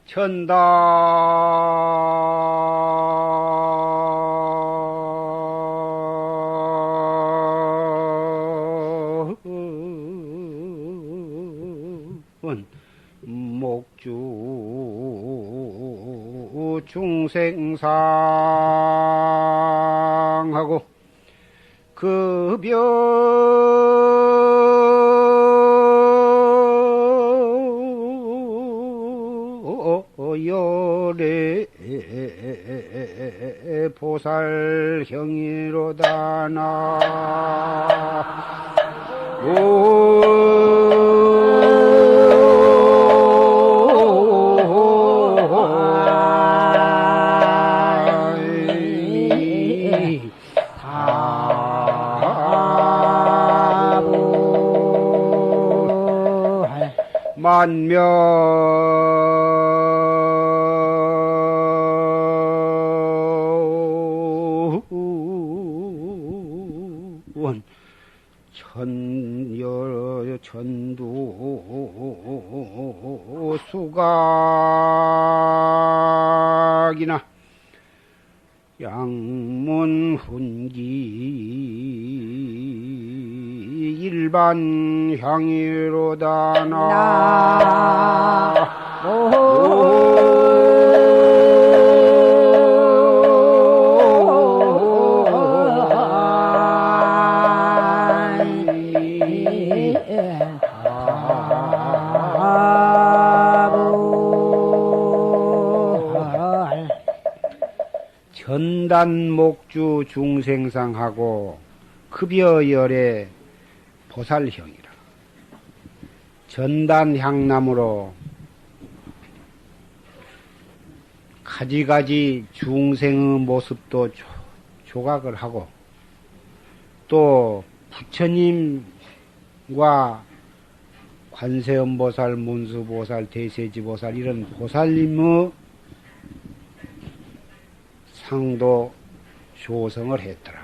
천다 목주 중생상하고 급여열의 보살형이로다 나 만명 천두 수각이나 양문훈기 일반 향유로다 나 전단목주 중생상하고 급여열의 보살형이라. 전단향나무로 가지가지 중생의 모습도 조각을 하고 또 부처님과 관세음보살, 문수보살, 대세지보살 이런 보살님의 상도 조성을 했더라.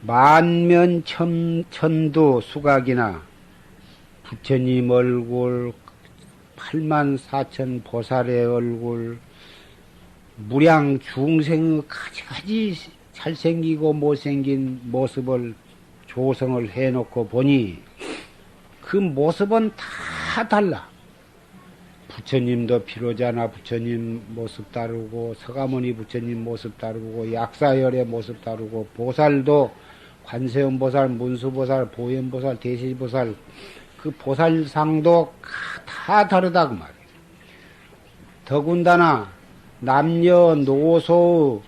만면 천두 수각이나 부처님 얼굴, 84,000 보살의 얼굴, 무량 중생의 가지가지 잘생기고 못생긴 모습을 조성을 해놓고 보니 그 모습은 다 달라. 부처님도 비로자나 부처님 모습 다르고 서가모니 부처님 모습 다르고 약사열의 모습 다르고 보살도 관세음보살, 문수보살, 보현보살, 대시보살 그 보살상도 다 다르다 그 말이에요. 더군다나 남녀노소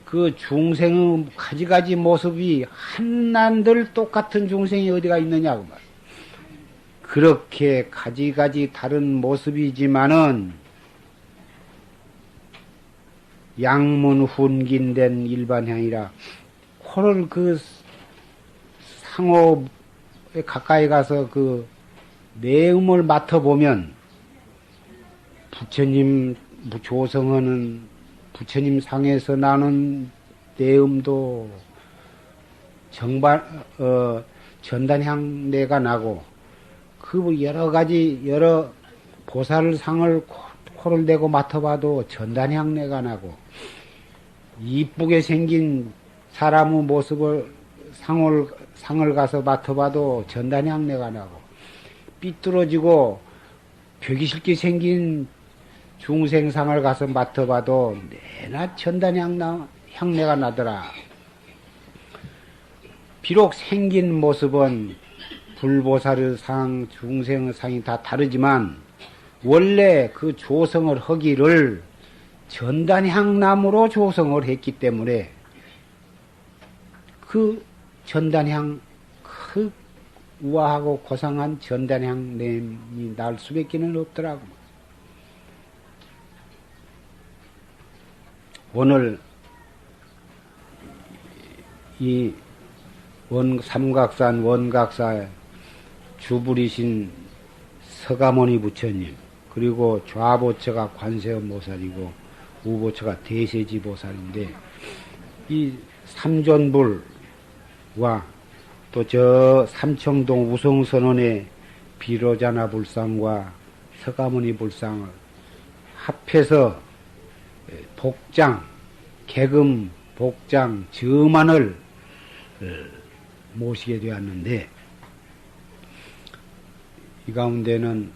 그 중생의 가지가지 모습이 한난들 똑같은 중생이 어디가 있느냐 그 말이에요. 그렇게 가지가지 다른 모습이지만은 양문 훈긴된 일반향이라 코를 그 상호에 가까이 가서 그 내음을 맡아보면 부처님 조성하는 부처님 상에서 나는 내음도 전단향내가 나고 그 여러 가지 여러 보살상을 코를 대고 맡아봐도 전단향내가 나고 이쁘게 생긴 사람의 모습을 상을 가서 맡아봐도 전단향내가 나고 삐뚤어지고 벽이 싫게 생긴 중생상을 가서 맡아봐도 내나 전단향내가 나더라. 비록 생긴 모습은 불보살의 상, 중생의 상이 다 다르지만 원래 그 조성을 하기를 전단향나무로 조성을 했기 때문에 그 전단향 그 우아하고 고상한 전단향냄이 날 수밖에는 없더라고. 오늘 이 삼각산 원각사에 주불이신 서가모니 부처님, 그리고 좌보처가 관세음보살이고 우보처가 대세지보살인데 이 삼존불과 또 저 삼청동 우성선원의 비로자나 불상과 서가모니 불상을 합해서 복장, 개금, 복장, 저만을 모시게 되었는데, 이 가운데는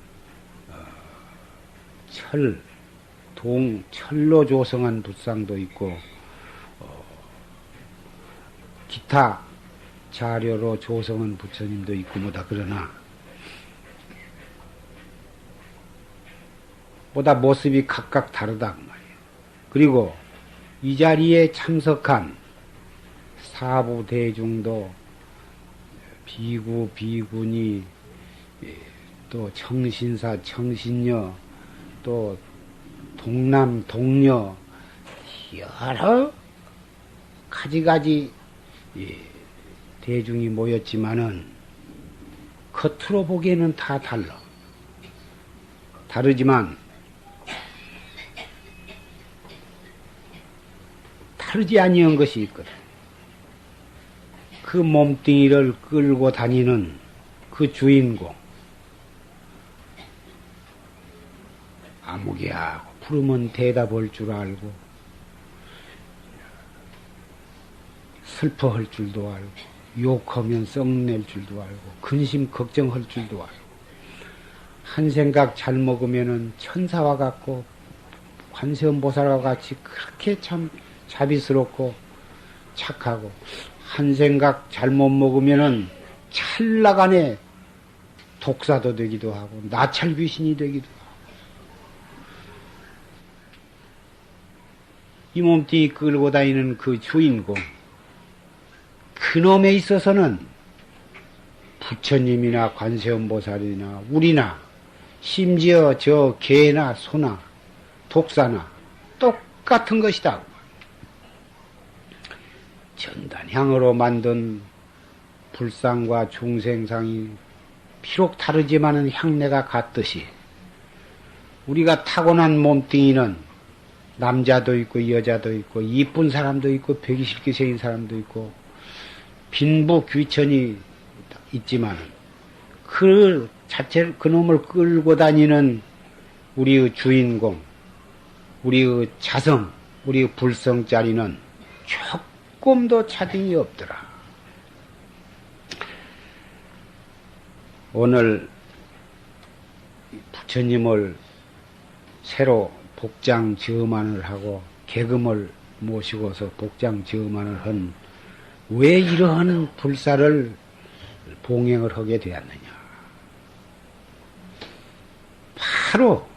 철로 조성한 불상도 있고, 기타 자료로 조성한 부처님도 있고 뭐다. 그러나 보다 모습이 각각 다르다 그 말이에요. 그리고 이 자리에 참석한 사부 대중도 비구 비구니 또 청신사 청신녀 또 동남 동녀 여러 가지가지 대중이 모였지만은 겉으로 보기에는 다 달라. 다르지만 다르지 아니한 것이 있거든. 그 몸뚱이를 끌고 다니는 그 주인공. 아무개야 부르면 대답할 줄 알고 슬퍼할 줄도 알고 욕하면 썩낼 줄도 알고 근심 걱정할 줄도 알고 한 생각 잘 먹으면은 천사와 같고 관세음보살과 같이 그렇게 참 자비스럽고 착하고 한 생각 잘못 먹으면은 찰나간에 독사도 되기도 하고 나찰 귀신이 되기도 하고 이 몸뚱이 끌고 다니는 그 주인공 그놈에 있어서는 부처님이나 관세음보살이나 우리나 심지어 저 개나 소나 독사나 똑같은 것이다. 전단향으로 만든 불상과 중생상이 비록 다르지만은 향내가 같듯이 우리가 타고난 몸뚱이는 남자도 있고 여자도 있고 이쁜 사람도 있고 배기실기생인 사람도 있고 빈부 귀천이 있지만 그 자체 그놈을 끌고 다니는 우리의 주인공, 우리의 자성, 우리의 불성자리는 조금도 차등이 없더라. 오늘 부처님을 새로 복장 저만을 하고 계금을 모시고서 복장 저만을 한 왜 이러한 불사를 봉행을 하게 되었느냐. 바로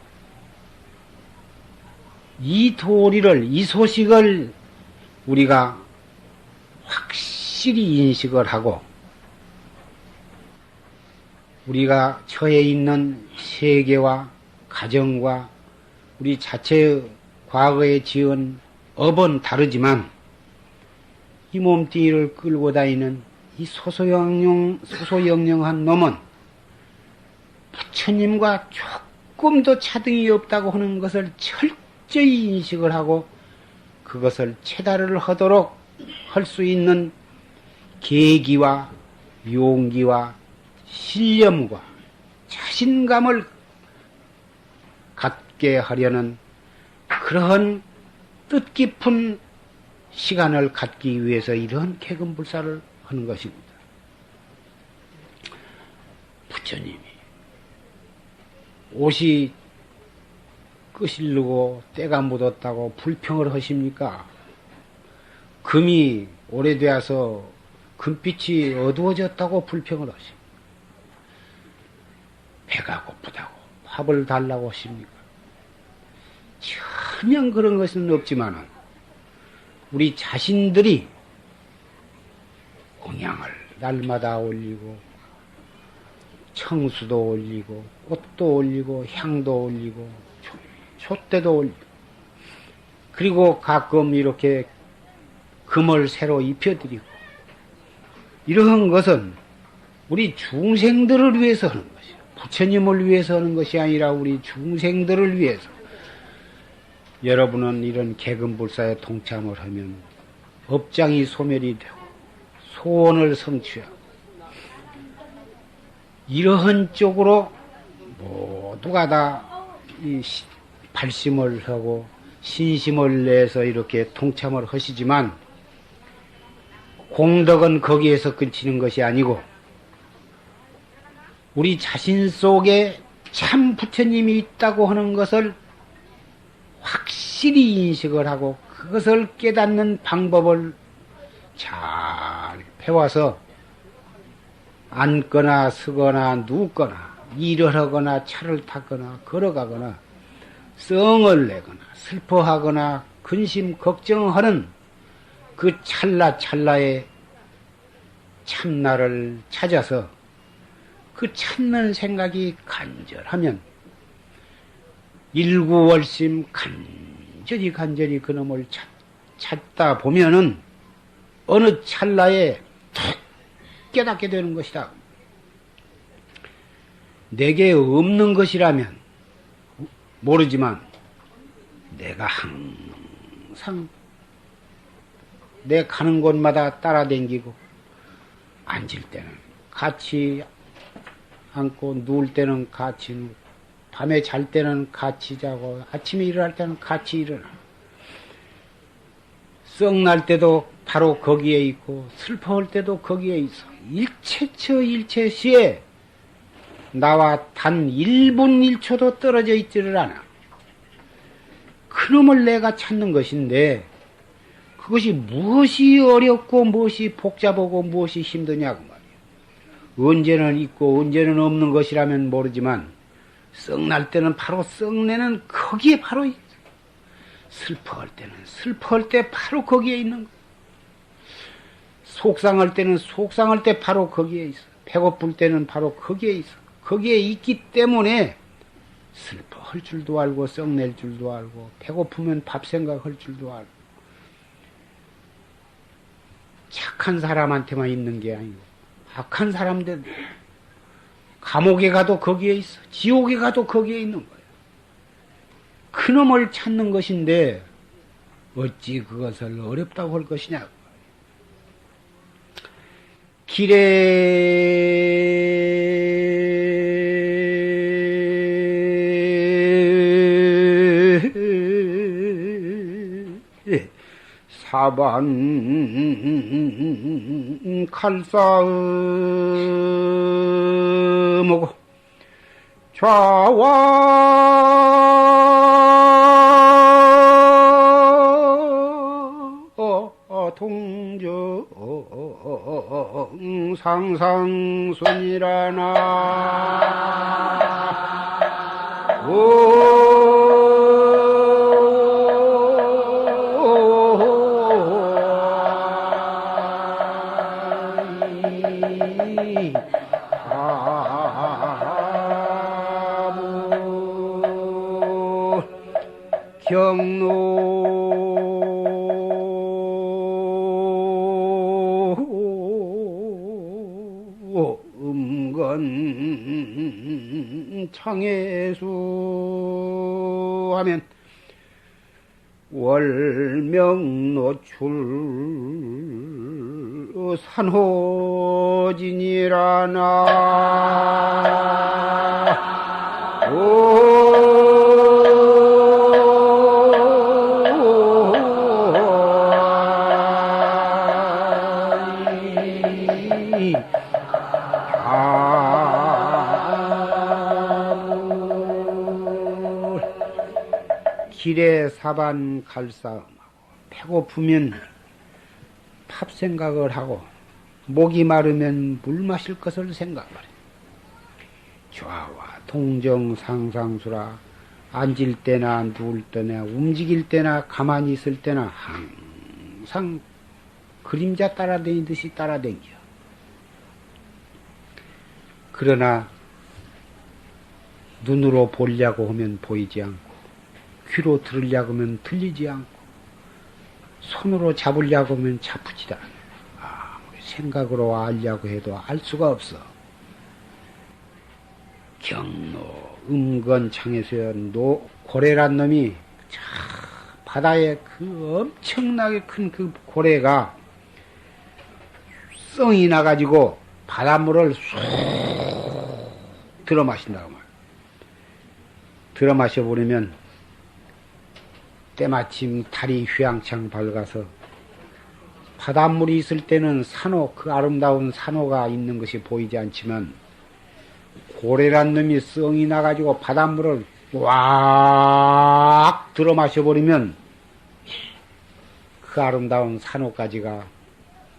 이 도리를, 이 소식을 우리가 확실히 인식을 하고 우리가 처해 있는 세계와 가정과 우리 자체의 과거에 지은 업은 다르지만 이 몸뚱이를 끌고 다니는 이 소소영령한 놈은 부처님과 조금도 차등이 없다고 하는 것을 철저히 인식을 하고 그것을 체달을 하도록 할 수 있는 계기와 용기와 신념과 자신감을 갖게 하려는 그러한 뜻깊은 시간을 갖기 위해서 이런 계금불사를 하는 것입니다. 부처님이 옷이 끄실르고 때가 묻었다고 불평을 하십니까? 금이 오래되어서 금빛이 어두워졌다고 불평을 하십니까? 배가 고프다고 밥을 달라고 하십니까? 전혀 그런 것은 없지만은 우리 자신들이 공양을 날마다 올리고 청수도 올리고 꽃도 올리고 향도 올리고 촛대도 올리고 그리고 가끔 이렇게 금을 새로 입혀드리고 이러한 것은 우리 중생들을 위해서 하는 것이요. 부처님을 위해서 하는 것이 아니라 우리 중생들을 위해서. 여러분은 이런 계금불사에 동참을 하면 업장이 소멸이 되고 소원을 성취하고 이러한 쪽으로 모두가 다 이 발심을 하고 신심을 내서 이렇게 동참을 하시지만 공덕은 거기에서 끝이는 것이 아니고 우리 자신 속에 참 부처님이 있다고 하는 것을 확실히 인식을 하고 그것을 깨닫는 방법을 잘 배워서 앉거나 서거나 눕거나 일을 하거나 차를 타거나 걸어가거나 성을 내거나 슬퍼하거나 근심 걱정하는 그 찰나찰나의 참나를 찾아서 그 찾는 생각이 간절하면 일구월심 간절히 그놈을 찾다 보면은 어느 찰나에 툭 깨닫게 되는 것이다. 내게 없는 것이라면 모르지만 내가 항상 내 가는 곳마다 따라다니고 앉을 때는 같이 앉고 누울 때는 같이 누고 밤에 잘 때는 같이 자고 아침에 일어날 때는 같이 일어나 썩날 때도 바로 거기에 있고 슬퍼할 때도 거기에 있어. 일체처 일체시에 나와 단 1분 1초도 떨어져 있지를 않아. 그놈을 내가 찾는 것인데 그것이 무엇이 어렵고 무엇이 복잡하고 무엇이 힘드냐고 말이야. 언제는 있고 언제는 없는 것이라면 모르지만 썩날 때는 바로 썩내는 거기에 바로 있어. 슬퍼할 때는 슬퍼할 때 바로 거기에 있는 거. 속상할 때는 속상할 때 바로 거기에 있어. 배고플 때는 바로 거기에 있어. 거기에 있기 때문에 슬퍼할 줄도 알고 썩낼 줄도 알고 배고프면 밥 생각할 줄도 알고 착한 사람한테만 있는 게 아니고 악한 사람들 감옥에 가도 거기에 있어. 지옥에 가도 거기에 있는 거야. 그놈을 찾는 것인데 어찌 그것을 어렵다고 할 것이냐. 길에 사반 칼싸움하고 좌와 동정 상상순이라나 경로 음건 창해수 하면 월명노출 산호진이라나 길에 사반 갈싸움하고 배고프면 밥 생각을 하고 목이 마르면 물 마실 것을 생각을 해. 좌와 동정 상상수라 앉을 때나 누울 때나 움직일 때나 가만히 있을 때나 항상 그림자 따라다니듯이 따라다녀. 그러나 눈으로 보려고 하면 보이지 않고 귀로 들으려고 하면 들리지 않고 손으로 잡으려고 하면 잡히지도 않아. 생각으로 알려고 해도 알 수가 없어. 경로 음건창에서 고래란 놈이 바다에 그 엄청나게 큰 그 고래가 썽이 나가지고 바닷물을 쑥 들어 마신다고 말. 들어 마셔버리면 때마침 달이 휘황창 밝아서 바닷물이 있을 때는 산호, 그 아름다운 산호가 있는 것이 보이지 않지만 고래란 놈이 썽이 나가지고 바닷물을 꽉 들어 마셔버리면 그 아름다운 산호까지가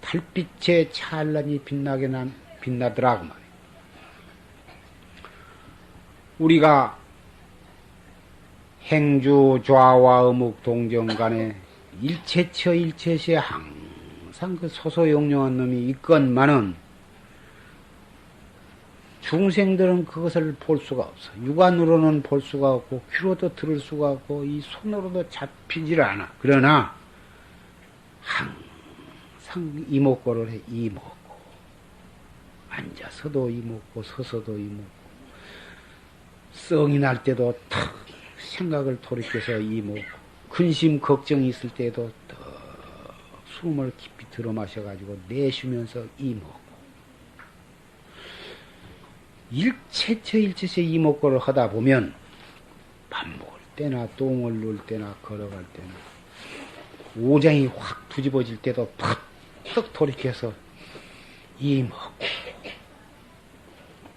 달빛에 찬란히 빛나더라 그 말이에요. 우리가 행주 좌와 어묵 동정 간에 일체처 일체시에 항상 그 소소영령한 놈이 있건만은 중생들은 그것을 볼 수가 없어. 육안으로는 볼 수가 없고 귀로도 들을 수가 없고 이 손으로도 잡히질 않아. 그러나 항상 이목고를 해. 이목고 앉아서도 이목고 서서도 이목고 썽이 날 때도 탁 생각을 돌이켜서 이목고 근심 걱정이 있을 때도 딱 숨을 깊이 들어 마셔가지고 내쉬면서 이목고 일체처 일체처 이목고를 하다 보면 밥 먹을 때나 똥을 누울 때나 걸어갈 때나 오장이 확 뒤집어질 때도 팍떡 돌이켜서 이목고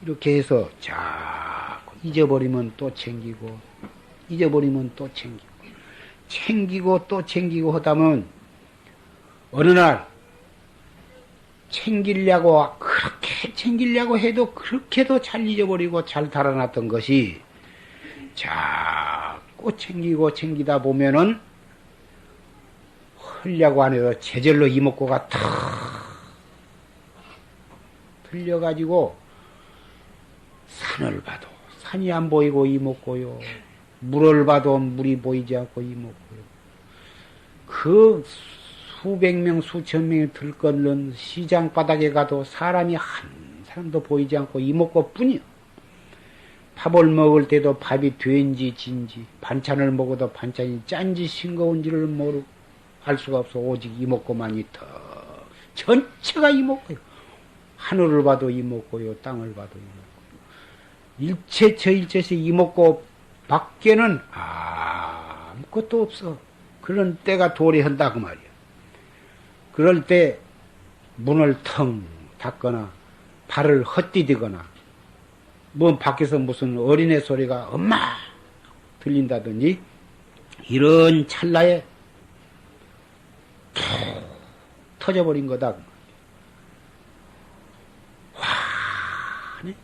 이렇게 해서 자꾸 잊어버리면 또 챙기고 잊어버리면 또 챙기고 또 챙기고 하다면 어느 날 그렇게 챙기려고 해도 그렇게도 잘 잊어버리고 잘 달아났던 것이 자꾸 챙기다 보면은 하려고 안 해도 제절로 이목구가 탁 들려가지고 산을 봐도 산이 안 보이고 이목구요. 물을 봐도 물이 보이지 않고 이목구요. 그 수백 명, 수천 명이 들끓는 시장 바닥에 가도 사람이 한 사람도 보이지 않고 이목구 뿐이요. 밥을 먹을 때도 밥이 된지 진지, 반찬을 먹어도 반찬이 짠지 싱거운지를 알 수가 없어. 오직 이목구만이 더 전체가 이목구요. 하늘을 봐도 이목구요, 땅을 봐도 이목구요. 일체처 일체시 이목구 밖에는 아무것도 없어. 그런 때가 도래한다 그 말이야. 그럴 때 문을 텅 닫거나 발을 헛디디거나 뭐 밖에서 무슨 어린애 소리가 엄마 들린다든지 이런 찰나에 툭 터져버린 거다. 화네.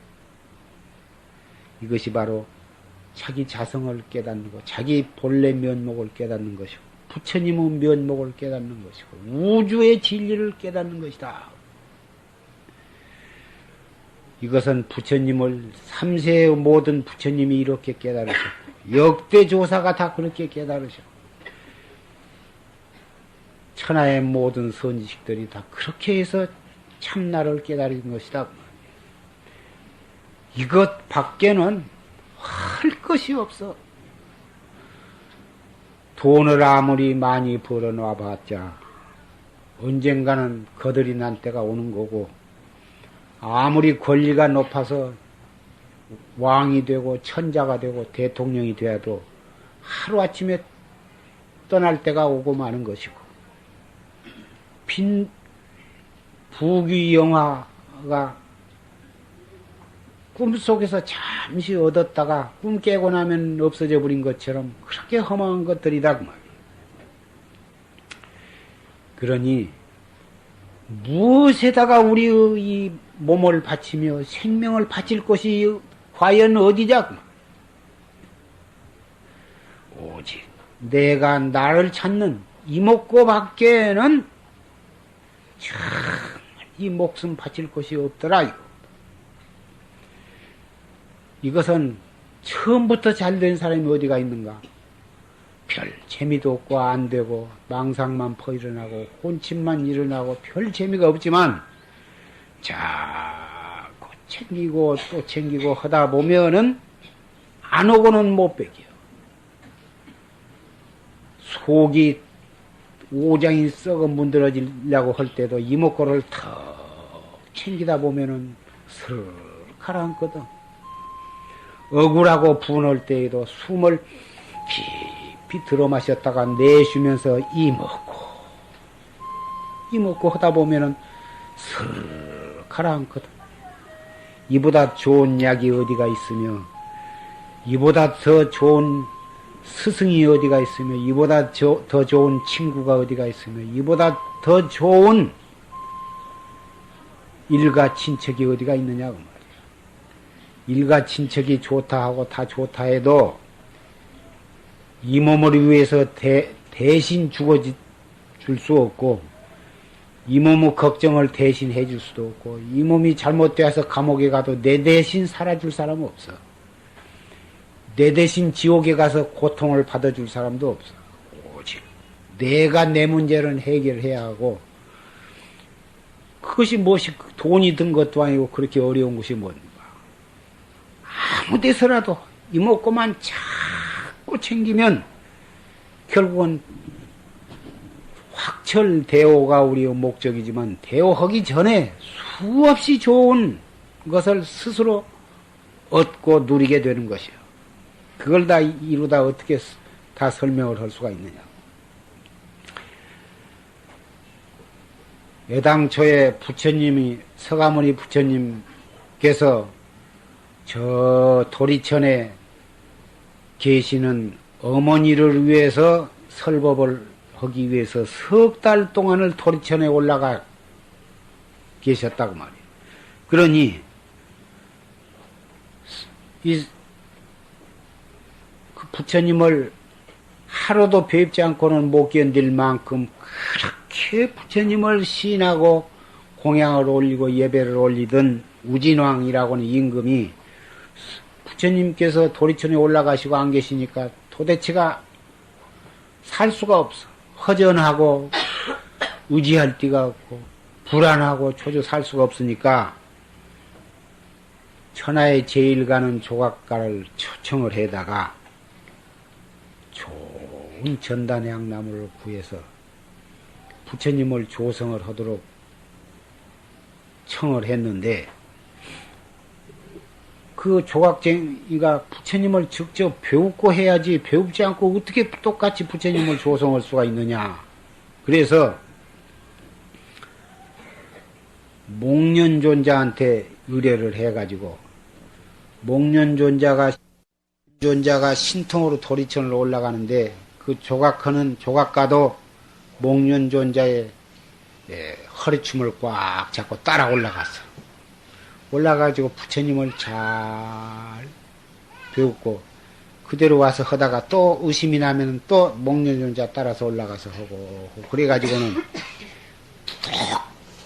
이것이 바로 자기 자성을 깨닫는 것, 자기 본래 면목을 깨닫는 것이고 부처님의 면목을 깨닫는 것이고 우주의 진리를 깨닫는 것이다. 이것은 부처님을 3세의 모든 부처님이 이렇게 깨달으셨고 역대 조사가 다 그렇게 깨달으셨고 천하의 모든 선지식들이 다 그렇게 해서 참나를 깨달은 것이다. 이것 밖에는 할 것이 없어. 돈을 아무리 많이 벌어놔 봤자 언젠가는 거들이 난 때가 오는 거고 아무리 권리가 높아서 왕이 되고 천자가 되고 대통령이 되어도 하루아침에 떠날 때가 오고 마는 것이고 부귀영화가 꿈속에서 잠시 얻었다가 꿈 깨고 나면 없어져 버린 것처럼 그렇게 허망한 것들이다 그 말이에요. 그러니 무엇에다가 우리의 이 몸을 바치며 생명을 바칠 것이 과연 어디냐? 오직 내가 나를 찾는 이목구 밖에는 정말 이 목숨 바칠 것이 없더라. 이것은 처음부터 잘된 사람이 어디가 있는가? 별 재미도 없고 안 되고 망상만 퍼일어나고 혼침만 일어나고 별 재미가 없지만 자꾸 챙기고 또 챙기고 하다 보면은 안 오고는 못 베겨. 속이 오장이 썩어 문드러지려고 할 때도 이목구를 턱 챙기다 보면은 슬 가라앉거든. 억울하고 분할 때에도 숨을 깊이 들어 마셨다가 내쉬면서 이먹고 하다 보면은 슬 가라앉거든. 이보다 좋은 약이 어디가 있으며, 이보다 더 좋은 스승이 어디가 있으며, 이보다 더 좋은 친구가 어디가 있으며, 이보다 더 좋은 일가 친척이 어디가 있느냐고 말이야. 일가 친척이 좋다 하고 다 좋다 해도 이 몸을 위해서 대신 죽어줄 수 없고, 이 몸의 걱정을 대신 해줄 수도 없고, 이 몸이 잘못되어서 감옥에 가도 내 대신 살아줄 사람은 없어. 내 대신 지옥에 가서 고통을 받아줄 사람도 없어. 오직 내가 내 문제를 해결해야 하고, 그것이 무엇이 돈이 든 것도 아니고 그렇게 어려운 것이 뭔가. 아무 데서라도 이먹고만 자꾸 챙기면 결국은 확철대오가 우리의 목적이지만, 대오하기 전에 수없이 좋은 것을 스스로 얻고 누리게 되는 것이요. 그걸 다 이루다 어떻게 다 설명을 할 수가 있느냐. 애당초에 부처님이, 서가모니 부처님께서 저 도리천에 계시는 어머니를 위해서 설법을 하기 위해서 석 달 동안을 도리천에 올라가 계셨다고 말이에요. 그러니 그 부처님을 하루도 뵙지 않고는 못 견딜 만큼 그렇게 부처님을 시인하고 공양을 올리고 예배를 올리던 우진왕이라고는 임금이 부처님께서 도리천에 올라가시고 안 계시니까 도대체가 살 수가 없어. 허전하고 의지할 데가 없고 불안하고 초조 살 수가 없으니까 천하의 제일 가는 조각가를 초청을 해다가 좋은 전단향나무를 구해서 부처님을 조성을 하도록 청을 했는데, 그 조각쟁이가 부처님을 직접 배우고 해야지 배우지 않고 어떻게 똑같이 부처님을 조성할 수가 있느냐. 그래서 목련존자한테 의뢰를 해가지고, 목련존자가 신통으로 도리천을 올라가는데, 그 조각하는 조각가도 목련존자의 허리춤을 꽉 잡고 따라 올라갔어. 올라가지고 부처님을 잘 배웠고, 그대로 와서 하다가 또 의심이 나면 또 목련존자 따라서 올라가서 하고, 그래가지고는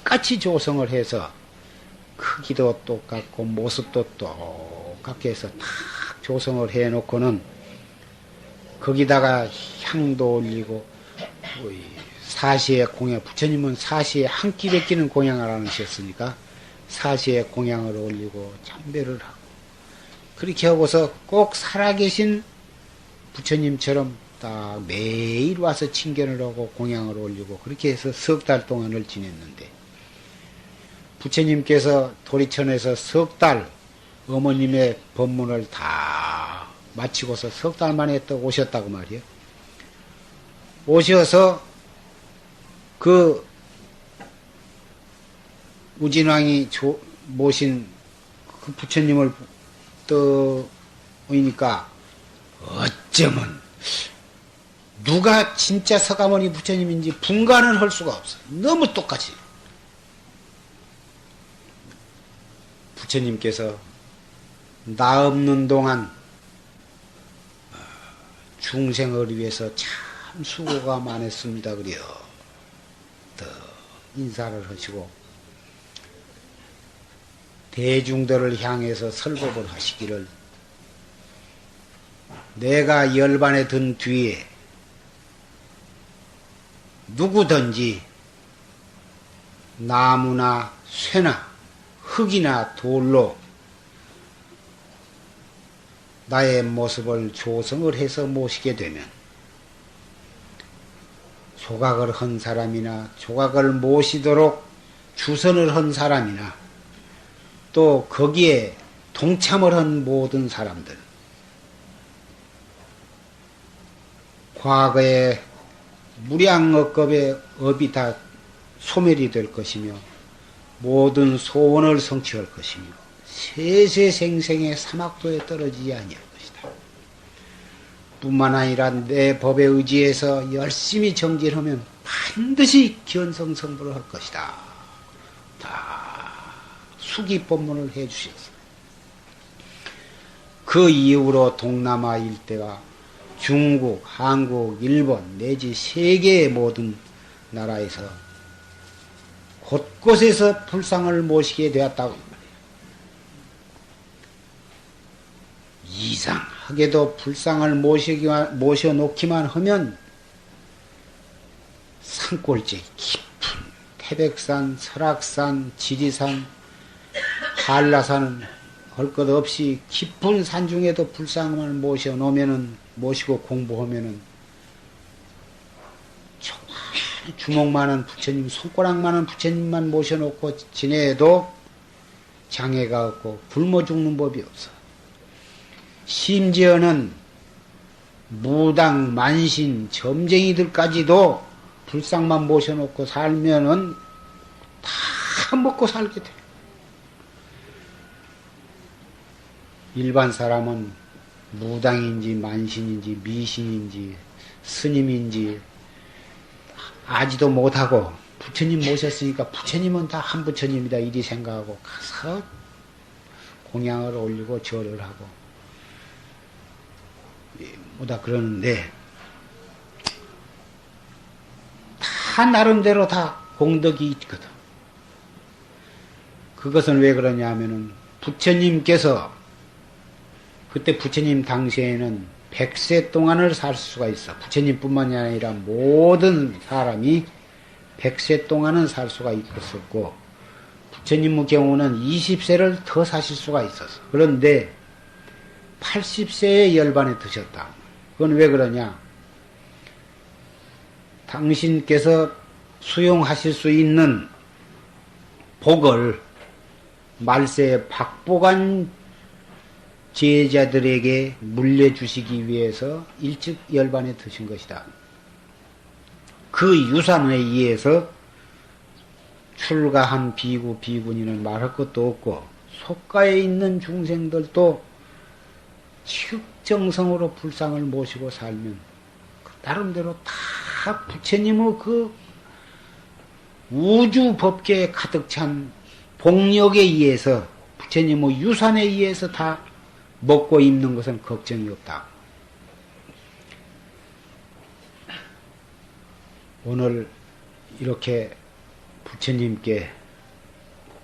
똑같이 조성을 해서 크기도 똑같고 모습도 똑같게 해서 딱 조성을 해놓고는 거기다가 향도 올리고, 사시에 공양, 부처님은 사시에 한 끼 베끼는 공양을 안 하셨으니까 사시에 공양을 올리고 참배를 하고, 그렇게 하고서 꼭 살아계신 부처님처럼 딱 매일 와서 친견을 하고 공양을 올리고, 그렇게 해서 석 달 동안을 지냈는데, 부처님께서 도리천에서 석 달 어머님의 법문을 다 마치고서 석 달 만에 또 오셨다고 말이에요. 오셔서 그 우진왕이 모신 그 부처님을 또 보니까 어쩌면 누가 진짜 서가모니 부처님인지 분간을 할 수가 없어. 너무 똑같이. 부처님께서 나 없는 동안 중생을 위해서 참 수고가 많았습니다. 그래요. 더 인사를 하시고 대중들을 향해서 설법을 하시기를, 내가 열반에 든 뒤에 누구든지 나무나 쇠나 흙이나 돌로 나의 모습을 조성을 해서 모시게 되면, 조각을 한 사람이나 조각을 모시도록 주선을 한 사람이나 또 거기에 동참을 한 모든 사람들, 과거의 무량억겁의 업이 다 소멸이 될 것이며 모든 소원을 성취할 것이며 세세생생의 사막도에 떨어지지 아니할 것이다. 뿐만 아니라 내 법에 의지해서 열심히 정진하면 반드시 견성성불을 할 것이다. 다 수기법문을 해주셨어요. 그 이후로 동남아 일대가 중국, 한국, 일본 내지 세계의 모든 나라에서 곳곳에서 불상을 모시게 되었다고 말이에요. 이상하게도 불상을 모셔놓기만 하면 산골짜기 깊은 태백산, 설악산, 지리산, 한라산 할 것 없이 깊은 산중에도 불상을 모시고 공부하면은 정말 주먹만한 부처님, 손가락만한 부처님만 모셔놓고 지내도 장애가 없고 굶어 죽는 법이 없어. 심지어는 무당, 만신, 점쟁이들까지도 불상만 모셔놓고 살면은 다 먹고 살게 돼. 일반 사람은 무당인지 만신인지 미신인지 스님인지 아지도 못하고 부처님 모셨으니까 부처님은 다 한 부처님이다 이리 생각하고 가서 공양을 올리고 절을 하고 뭐다 그러는데 다 나름대로 다 공덕이 있거든. 그것은 왜 그러냐 하면은 부처님께서 그때 부처님 당시에는 100세 동안을 살 수가 있어. 부처님뿐만이 아니라 모든 사람이 100세 동안은 살 수가 있었고 부처님의 경우는 20세를 더 사실 수가 있었어. 그런데 80세에 열반에 드셨다. 그건 왜 그러냐? 당신께서 수용하실 수 있는 복을 말세에 박복한 제자들에게 물려주시기 위해서 일찍 열반에 드신 것이다. 그 유산에 의해서 출가한 비구, 비구니는 말할 것도 없고 속가에 있는 중생들도 측정성으로 불상을 모시고 살면 나름대로 다 부처님의 그 우주 법계에 가득 찬 복력에 의해서 부처님의 유산에 의해서 다 먹고 입는 것은 걱정이 없다. 오늘 이렇게 부처님께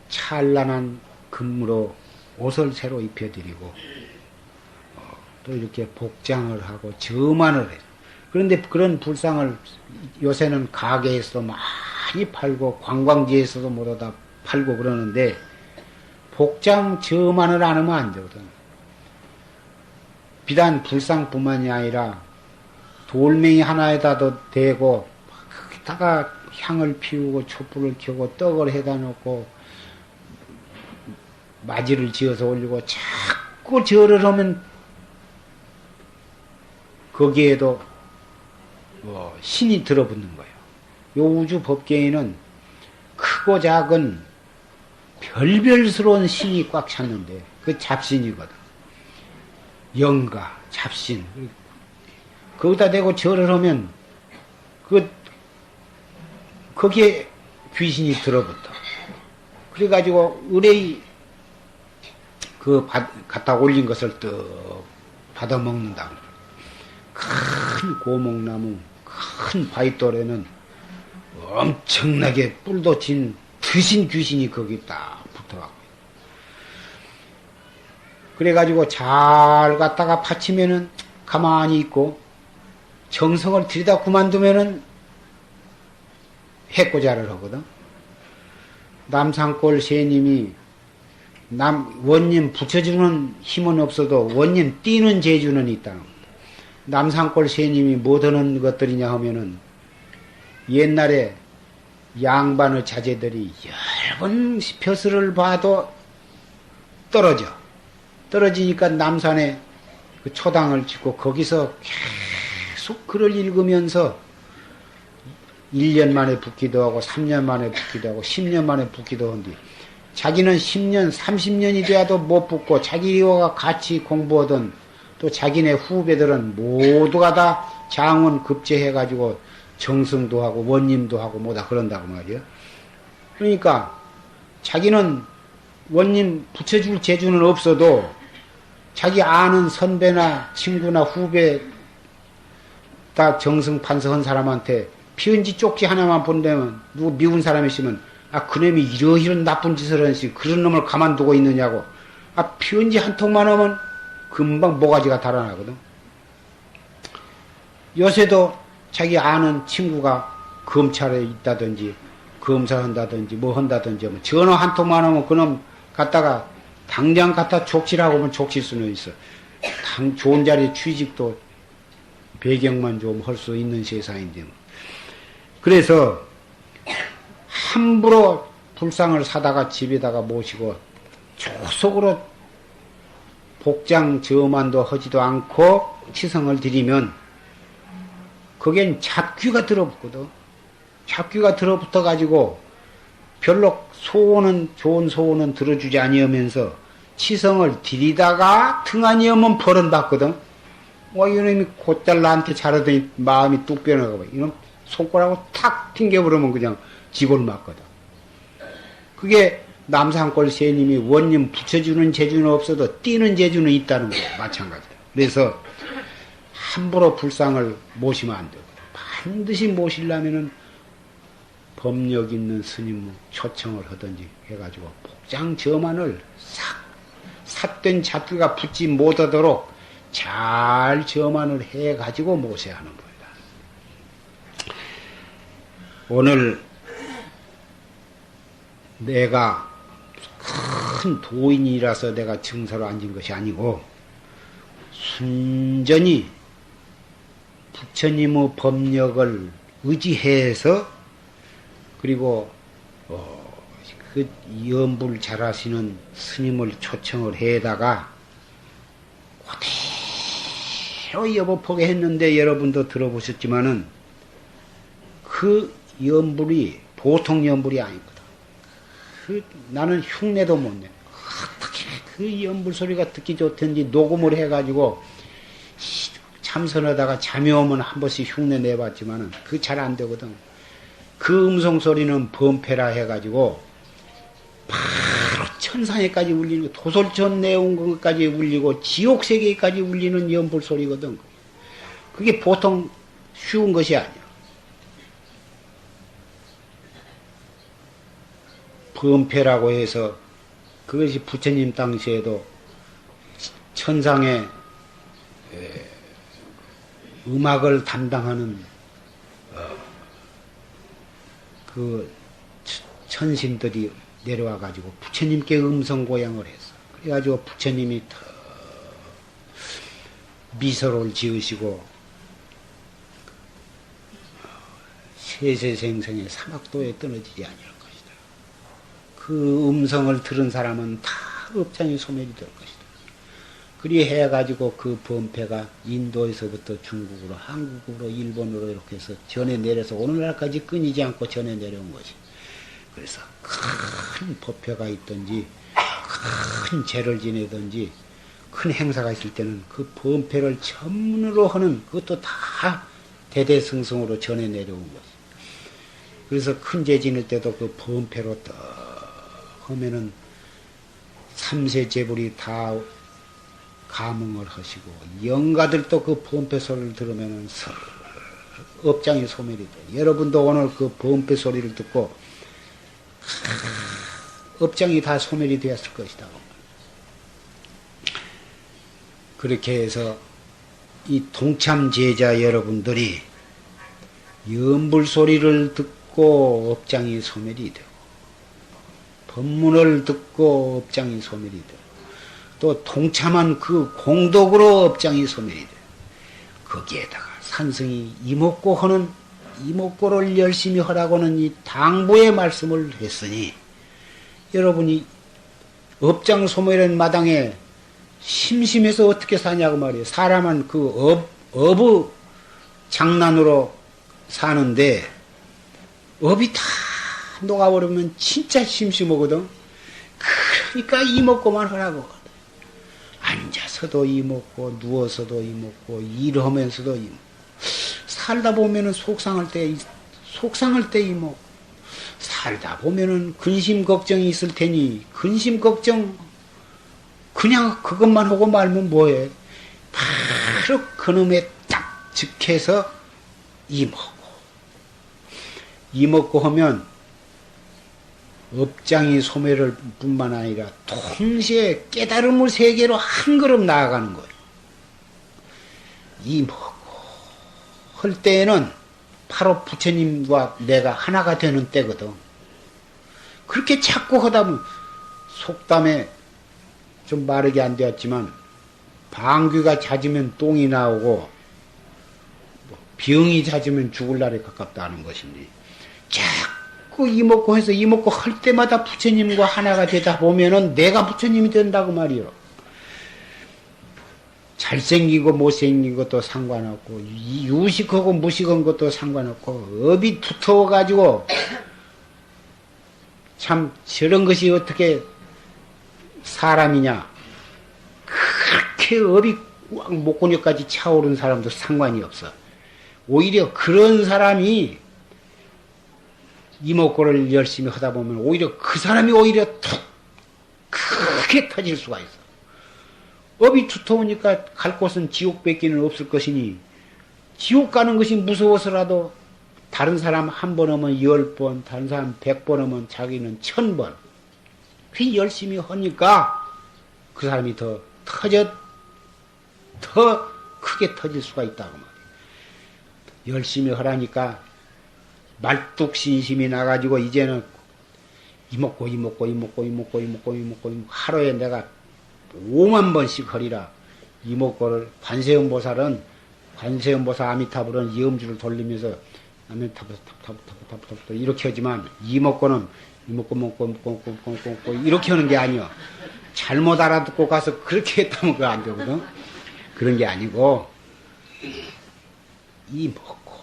찬란한 금으로 옷을 새로 입혀드리고 또 이렇게 복장을 하고 점안을 해요. 그런데 그런 불상을 요새는 가게에서도 많이 팔고 관광지에서도 모두 다 팔고 그러는데 복장 점안을 안 하면 안 되거든. 비단 불상뿐만이 아니라 돌멩이 하나에다도 대고 거기다가 향을 피우고 촛불을 켜고 떡을 해다 놓고 마지를 지어서 올리고 자꾸 절을 하면 거기에도 신이 들어붙는 거예요. 요 우주 법계에는 크고 작은 별별스러운 신이 꽉 찼는데 그 잡신이거든. 영가, 잡신. 거기다 대고 절을 하면 거기에 귀신이 들어붙어. 그래가지고 의뢰이 갖다 올린 것을 떡 받아 먹는다. 큰 고목나무, 큰 바위돌에는 엄청나게 뿔도 진 드신 귀신이 거기 딱 붙어가고. 그래가지고 잘 갖다가 바치면은 가만히 있고, 정성을 들이다 그만두면은 해코자를 하거든. 남산골 새님이 원님 붙여주는 힘은 없어도 원님 뛰는 재주는 있다. 남산골 새님이 못하는 것들이냐 하면은 옛날에 양반의 자제들이 여러 번 벼슬을 봐도 떨어져. 떨어지니까 남산에 그 초당을 짓고 거기서 계속 글을 읽으면서 1년 만에 붙기도 하고 3년 만에 붙기도 하고 10년 만에 붙기도 한뒤 자기는 10년, 30년이 돼도 못 붙고 자기와 같이 공부하던 또 자기네 후배들은 모두가 다 장원 급제해가지고 정승도 하고 원님도 하고 뭐다 그런다고 말이야. 그러니까 자기는 원님 붙여줄 재주는 없어도 자기 아는 선배나 친구나 후배 다 정승 판서한 사람한테 피은지 쪽지 하나만 본다면 누구 미운 사람이 있으면 그놈이 이러이런 나쁜 짓을 하는지 그런 놈을 가만두고 있느냐고 피은지 한 통만 하면 금방 모가지가 달아나거든. 요새도 자기 아는 친구가 검찰에 있다든지 검사한다든지 뭐 한다든지 하면 전화 한 통만 하면 그놈 갖다가 당장 갖다 족치라고 하면 족칠 수는 있어. 좋은 자리에 취직도 배경만 좀 할 수 있는 세상인데. 그래서 함부로 불상을 사다가 집에다가 모시고 조속으로 복장 저만도 하지도 않고 치성을 드리면 그겐 잡귀가 들어붙거든. 잡귀가 들어붙어가지고 별로 소원은 좋은 소원은 들어주지 아니하면서 치성을 드리다가 등한히 오면 벌은 받거든. 이놈이 곧잘 나한테 잘하더니 마음이 뚝 변해가고 이놈 손가락으로 탁 튕겨버리면 그냥 집을 맞거든. 그게 남산골 세님이 원님 붙여주는 재주는 없어도 띄는 재주는 있다는 거야. 마찬가지다. 그래서 함부로 불상을 모시면 안 되거든. 반드시 모시려면은 법력 있는 스님 초청을 하든지 해가지고 복장 저만을 삿된 잡귀가 붙지 못하도록 잘 저만을 해가지고 모셔야 하는 겁니다. 오늘 내가 큰 도인이라서 내가 증서로 앉은 것이 아니고 순전히 부처님의 법력을 의지해서 그리고 그 염불 잘하시는 스님을 초청을 해다가 그대로 여보포게 했는데 여러분도 들어보셨지만은 그 염불이 보통 염불이 아니거든. 나는 흉내도 못 내. 어떻게 그 염불 소리가 듣기 좋던지 녹음을 해가지고 참선하다가 잠이 오면 한 번씩 흉내 내봤지만은 그게 잘 안 되거든. 그 음성 소리는 범패라 해가지고 바로 천상에까지 울리는 도솔천 내온 것까지 울리고 지옥 세계까지 울리는 염불 소리거든. 그게 보통 쉬운 것이 아니야. 범패라고 해서 그것이 부처님 당시에도 천상에 음악을 담당하는 그 천신들이 내려와 가지고 부처님께 음성 고양을 했어. 그래 가지고 부처님이 더 미소를 지으시고 세세생생의 사막도에 떨어지지 아니할 것이다. 그 음성을 들은 사람은 다 업장이 소멸이 될 것이다. 그리 해가지고 그 범패가 인도에서부터 중국으로, 한국으로, 일본으로 이렇게 해서 전해 내려서 오늘날까지 끊이지 않고 전해 내려온 것이. 그래서 큰 법회가 있든지, 큰 제를 지내든지, 큰 행사가 있을 때는 그 범패를 전문으로 하는 그것도 다 대대승승으로 전해 내려온 것이. 그래서 큰 제 지낼 때도 그 범패로 딱 하면은 삼세 제불이 다 감흥을 하시고 영가들도 그 범패 소리를 들으면은 업장이 소멸이 돼. 여러분도 오늘 그 범패 소리를 듣고 업장이 다 소멸이 되었을 것이다. 그렇게 해서 이 동참 제자 여러분들이 염불 소리를 듣고 업장이 소멸이 되고 법문을 듣고 업장이 소멸이 되고 또 동참한 그 공덕으로 업장이 소멸이 돼. 거기에다가 산승이 이목고 하는 이목고를 열심히 하라고는 이 당부의 말씀을 했으니 여러분이 업장 소멸한 마당에 심심해서 어떻게 사냐고 말이에요. 사람은 그 업의 장난으로 사는데 업이 다 녹아버리면 진짜 심심하거든. 그러니까 이먹고만 하라고. 앉아서도 이먹고 누워서도 이먹고 일하면서도 이먹고 살다 보면은 속상할 때 이먹고 살다 보면은 근심 걱정이 있을 테니 근심 걱정 그냥 그것만 하고 말면 뭐해. 바로 그놈에 딱 즉해서 이먹고 하면 업장이 소멸할 뿐만 아니라 동시에 깨달음을 세계로 한 걸음 나아가는 거예요. 이먹고 할 때에는 바로 부처님과 내가 하나가 되는 때거든. 그렇게 자꾸 하다 보면 속담에 좀 마르게 안 되었지만 방귀가 잦으면 똥이 나오고 병이 잦으면 죽을 날에 가깝다는 것인데 자꾸 이먹고 해서 이먹고 할 때마다 부처님과 하나가 되다 보면은 내가 부처님이 된다고 말이요. 잘생기고 못생긴 것도 상관없고 유식하고 무식한 것도 상관없고 업이 두터워가지고 참 저런 것이 어떻게 사람이냐. 그렇게 업이 꽉 목구멍까지 차오른 사람도 상관이 없어. 오히려 그런 사람이 이목구를 열심히 하다 보면 오히려 그 사람이 오히려 툭 크게 터질 수가 있어. 업이 두터우니까 갈 곳은 지옥밖에는 없을 것이니 지옥 가는 것이 무서워서라도 다른 사람 한 번 하면 10번, 다른 사람 100번 하면 자기는 1000번. 그 열심히 하니까 그 사람이 더 크게 터질 수가 있다고 말이에요. 열심히 하라니까 말뚝신심이 나가지고 이제는 이먹고 하루에 내가 5만 번씩 하리라. 이먹고를 관세음보살은 아미타불은 이음주를 돌리면서 아미타불 이렇게 하지만 이먹고는 먹고 이렇게 하는 게 아니요. 잘못 알아듣고 가서 그렇게 했다면 그거 안 되거든. 그런 게 아니고 이먹고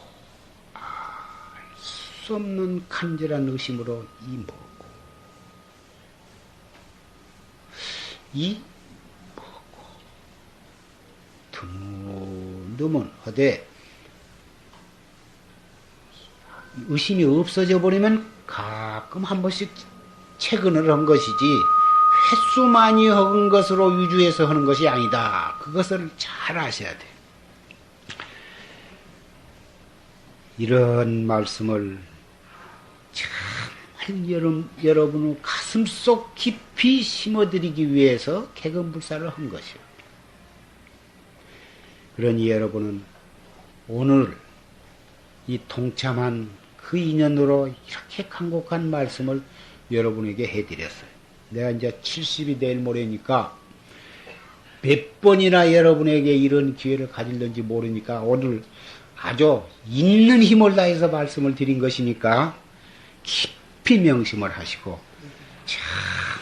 알 수 없는 간절한 의심으로 이먹고 드문드문 하되 의심이 없어져 버리면 가끔 한 번씩 체근을 한 것이지 횟수 많이 한 것으로 위주해서 하는 것이 아니다. 그것을 잘 아셔야 돼. 이런 말씀을 정말 여러분의 가슴속 깊이 심어드리기 위해서 개근불사를 한 것이요. 그러니 여러분은 오늘 이 동참한 그 인연으로 이렇게 간곡한 말씀을 여러분에게 해드렸어요. 내가 이제 70이 내일 모레니까 몇 번이나 여러분에게 이런 기회를 가질는지 모르니까 오늘 아주 있는 힘을 다해서 말씀을 드린 것이니까 깊이 명심을 하시고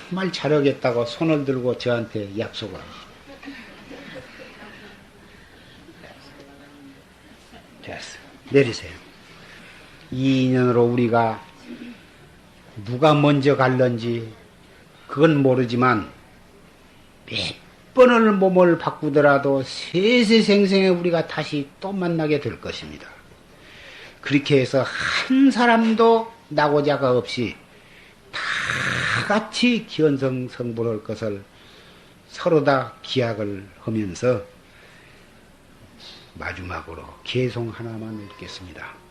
정말 잘하겠다고 손을 들고 저한테 약속을 하시죠. 됐어요. 내리세요. 이 인연으로 우리가 누가 먼저 갈런지 그건 모르지만 몇 번을 몸을 바꾸더라도 세세생생에 우리가 다시 또 만나게 될 것입니다. 그렇게 해서 한 사람도 나고자가 없이 다 같이 기원성성불할 것을 서로 다 기약을 하면서 마지막으로 개송 하나만 읽겠습니다.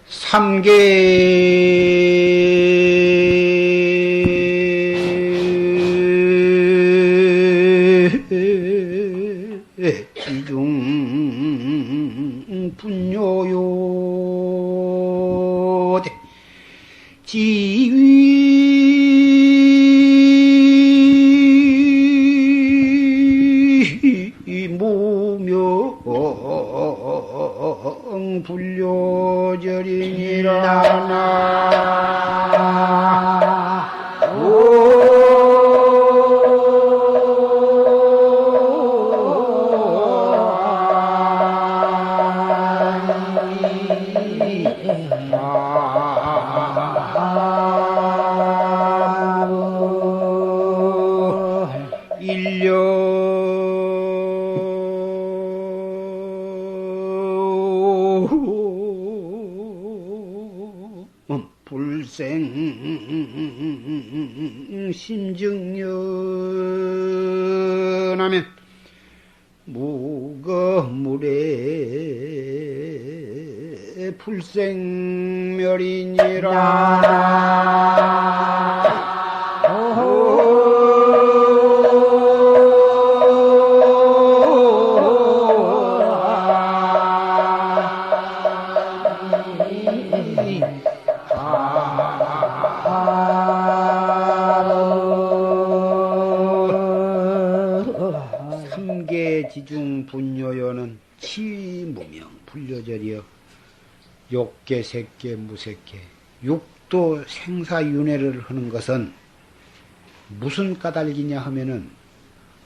삼계 이중 분요요 지위 무명 불려절이니라. 심증연하면 무거물에 불생멸이니라. 삼계지중 분요요는 치무명 불려절이여 욕계, 색계, 무색계 육도 생사윤회를 하는 것은 무슨 까닭이냐 하면은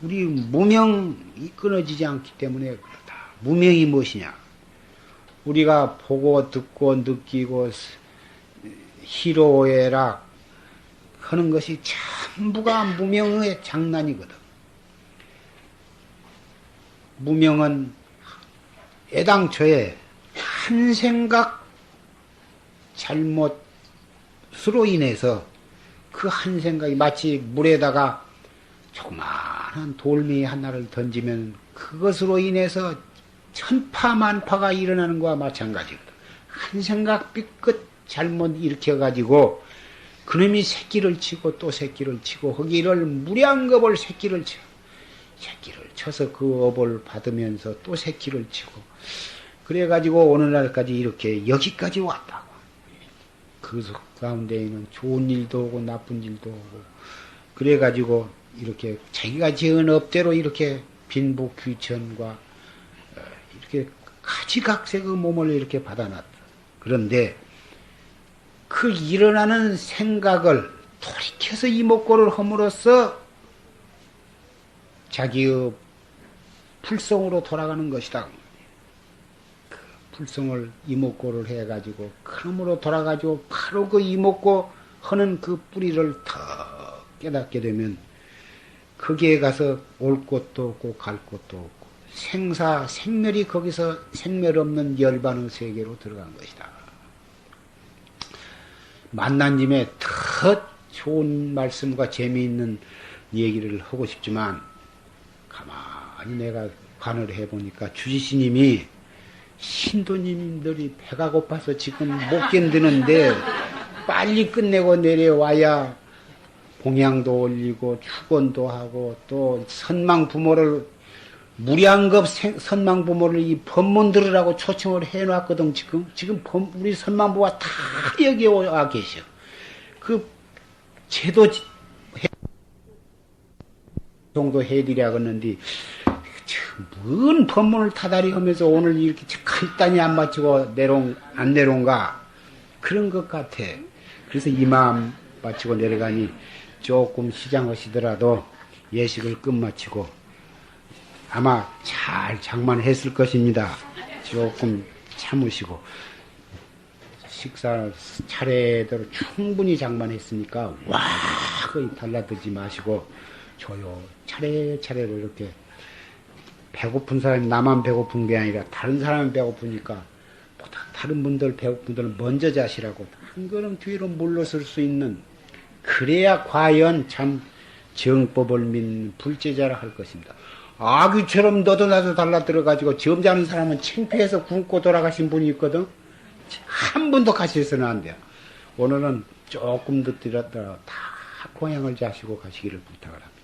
우리 무명이 끊어지지 않기 때문에 그렇다. 무명이 무엇이냐? 우리가 보고 듣고 느끼고 희로애락 하는 것이 전부가 무명의 장난이거든. 무명은 애당초에 한 생각 잘못으로 인해서 그 한 생각이 마치 물에다가 조그마한 돌멩이 하나를 던지면 그것으로 인해서 천파만파가 일어나는 것과 마찬가지거든. 한 생각 삐끗 잘못 일으켜가지고 그놈이 새끼를 치고 또 새끼를 치고 거기를 무량겁을 새끼를 쳐서 그 업을 받으면서 또 새끼를 치고 그래가지고 오늘날까지 이렇게 여기까지 왔다고. 그 가운데에는 좋은 일도 오고 나쁜 일도 오고 그래가지고 이렇게 자기가 지은 업대로 이렇게 빈부귀천과 이렇게 가지각색 그 몸을 이렇게 받아놨다. 그런데 그 일어나는 생각을 돌이켜서 이목고를 함으로써 자기의 불성으로 돌아가는 것이다. 그 불성을 이목고를 해가지고 큰음으로 돌아가지고 바로 그 이목고 하는 그 뿌리를 더 깨닫게 되면 거기에 가서 올 곳도 없고 갈 곳도 없고 생멸이 거기서 생멸 없는 열반의 세계로 들어간 것이다. 만난 김에 더 좋은 말씀과 재미있는 얘기를 하고 싶지만 가만히 내가 관을 해보니까 주지스님이 신도님들이 배가 고파서 지금 못 견디는데 빨리 끝내고 내려와야 봉양도 올리고 축원도 하고 또 선망부모를 무량겁 선망부모를 이 법문 들으라고 초청을 해놨거든. 지금 우리 선망부가 다 여기 와 계셔. 그 제도 정도 해드려야겠는데 뭔 법문을 타다리 하면서 오늘 이렇게 간단히 안 마치고 안 내려온가 그런 것 같아. 그래서 이 마음 마치고 내려가니 조금 시장하시더라도 예식을 끝마치고 아마 잘 장만했을 것입니다. 조금 참으시고 식사 차례대로 충분히 장만했으니까 와 거의 달라들지 마시고 조용 차례차례로 이렇게 배고픈 사람이 나만 배고픈 게 아니라 다른 사람이 배고프니까 다른 분들 배고픈 분들은 먼저 자시라고 한 걸음 뒤로 물러설 수 있는 그래야 과연 참 정법을 믿는 불제자라 할 것입니다. 아귀처럼 너도 나도 달라들어가지고 점잖은 사람은 창피해서 굶고 돌아가신 분이 있거든. 한 분도 가셔서는 안 돼요. 오늘은 조금 더 들었다 다 공양을 자시고 가시기를 부탁을 합니다.